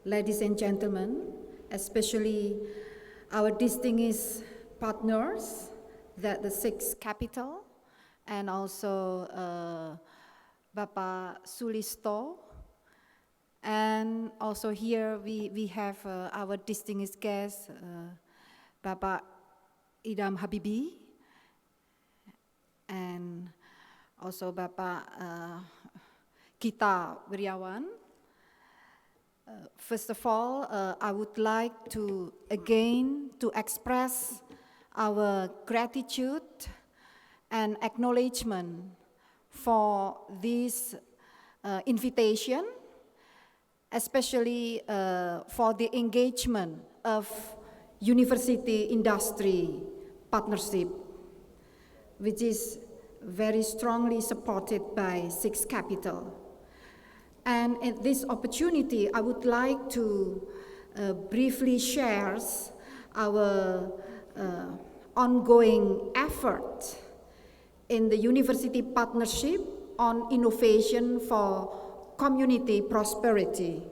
ladies and gentlemen, especially our distinguished partners, that the sixth capital, and also Bapak Sulisto, and also here we have our distinguished guest, Bapak Idham Habibie, and also Bapak Gita Wiryawan. First of all, I would like to again express our gratitude and acknowledgement for this invitation, especially for the engagement of university industry partnership, which is very strongly supported by Sixth Capital. And at this opportunity, I would like to briefly share our ongoing effort in the university partnership on innovation for community prosperity.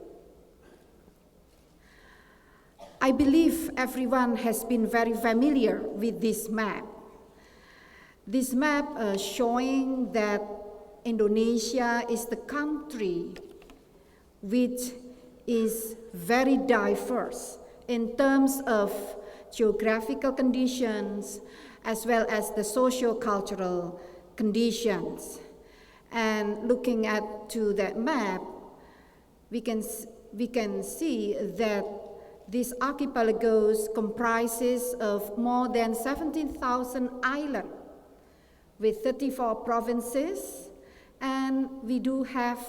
I believe everyone has been very familiar with this map. This map showing that Indonesia is the country which is very diverse in terms of geographical conditions as well as the socio-cultural conditions. And looking at to that map, we can see that this archipelago comprises of more than 17,000 islands with 34 provinces, and we do have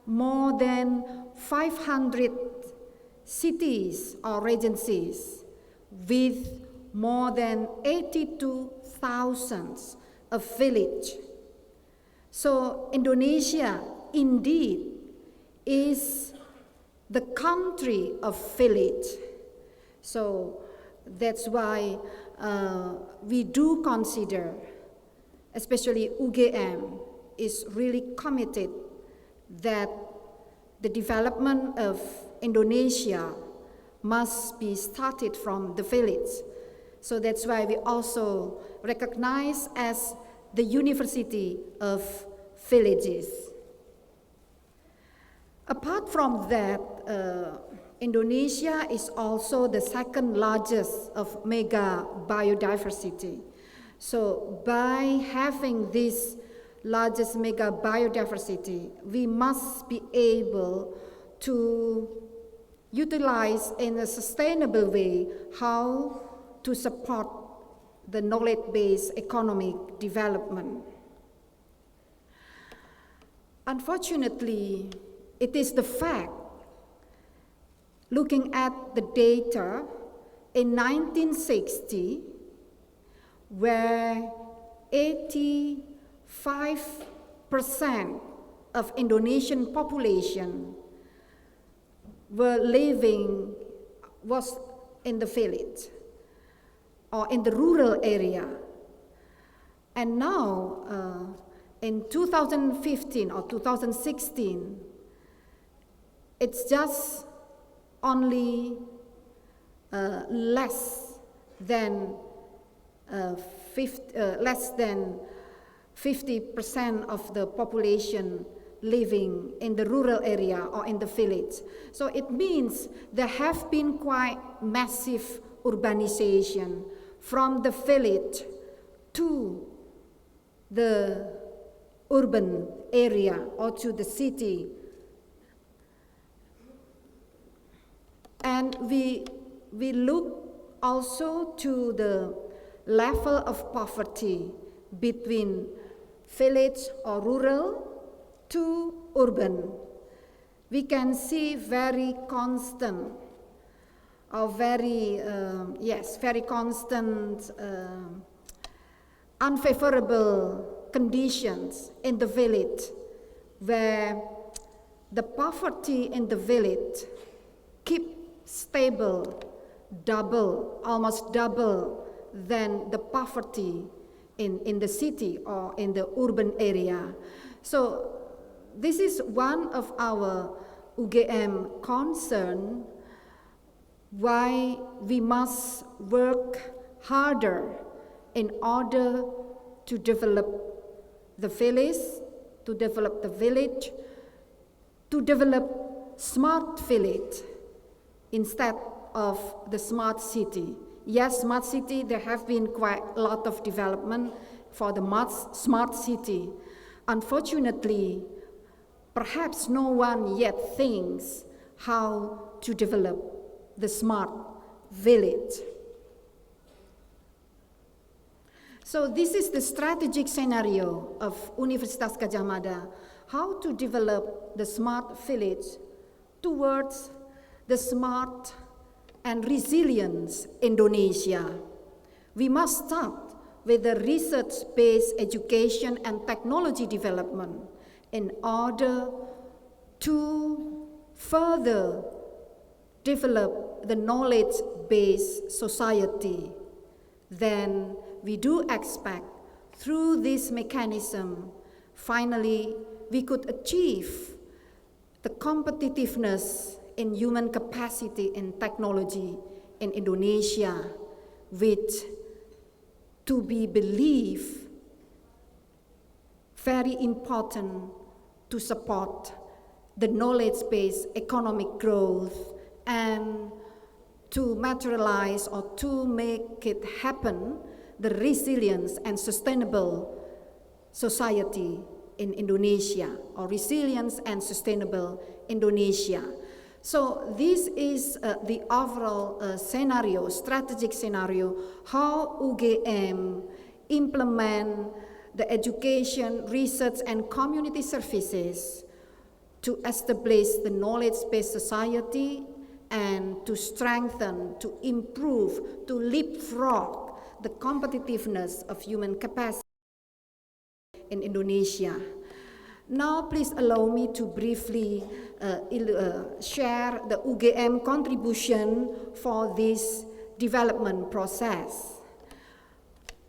more than 500 cities or regencies with more than 82,000 of villages. So Indonesia indeed is the country of village. So that's why we do consider, especially UGM, is really committed that the development of Indonesia must be started from the village. So that's why we also recognize as the University of Villages. Apart from that, Indonesia is also the second largest of mega biodiversity. So by having this largest mega biodiversity, we must be able to utilize in a sustainable way how to support the knowledge-based economic development. Unfortunately, it is the fact, looking at the data in 1960, where 85% of Indonesian population was in the village or in the rural area. And now, in 2015 or 2016, it's just only less than 50% of the population living in the rural area or in the village. So it means there have been quite massive urbanization from the village to the urban area or to the city. And we look also to the level of poverty between village or rural to urban. We can see very constant or very constant unfavorable conditions in the village, where the poverty in the village keep stable, almost double than the poverty in the city or in the urban area. So this is one of our UGM concern why we must work harder in order to develop the village, to develop smart village instead of the smart city. Yes, smart city, there have been quite a lot of development for the smart city. Unfortunately, perhaps no one yet thinks how to develop the smart village. So this is the strategic scenario of Universitas Gadjah Mada, how to develop the smart village towards the smart and resilient Indonesia. We must start with the research-based education and technology development in order to further develop the knowledge-based society. Then we do expect through this mechanism, finally, we could achieve the competitiveness in human capacity and technology in Indonesia, which to be believed very important to support the knowledge-based economic growth and to materialize or to make it happen, the resilience and sustainable society in Indonesia, or resilience and sustainable Indonesia. So this is the overall scenario, strategic scenario, how UGM implement the education, research, and community services to establish the knowledge-based society and to strengthen, to improve, to leapfrog the competitiveness of human capacity in Indonesia. Now, please allow me to briefly share the UGM contribution for this development process.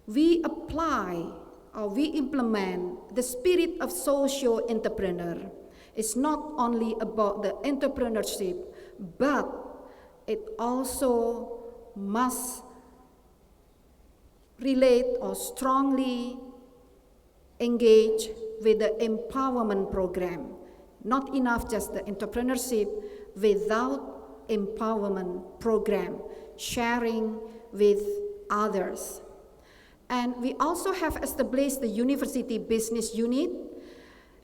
We apply or we implement the spirit of social entrepreneur. It's not only about the entrepreneurship, but it also must relate or strongly engage with the empowerment program. Not enough just the entrepreneurship without empowerment program, sharing with others. And we also have established the university business unit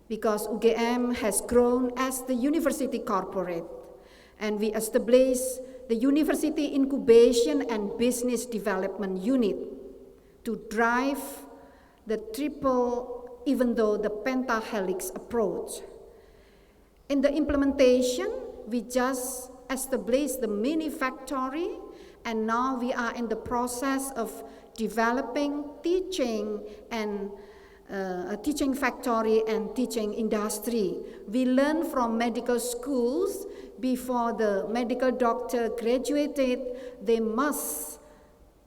because UGM has grown as the university corporate. And we established the university incubation and business development unit to drive the triple, even though the pentahelix approach. In the implementation, we just established the mini factory, and now we are in the process of developing teaching and a teaching factory and teaching industry. We learn from medical schools before the medical doctor graduated, they must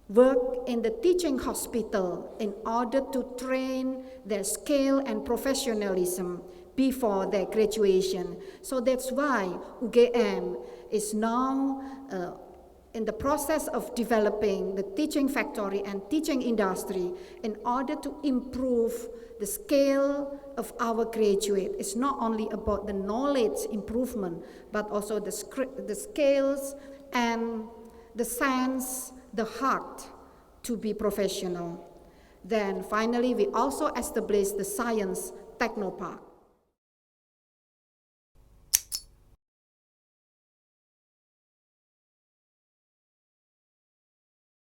work in the teaching hospital in order to train their skill and professionalism before their graduation. So that's why UGM is now in the process of developing the teaching factory and teaching industry in order to improve the scale of our graduate. It's not only about the knowledge improvement, but also the skills and the sense, the heart to be professional. Then finally, we also established the Science Technopark.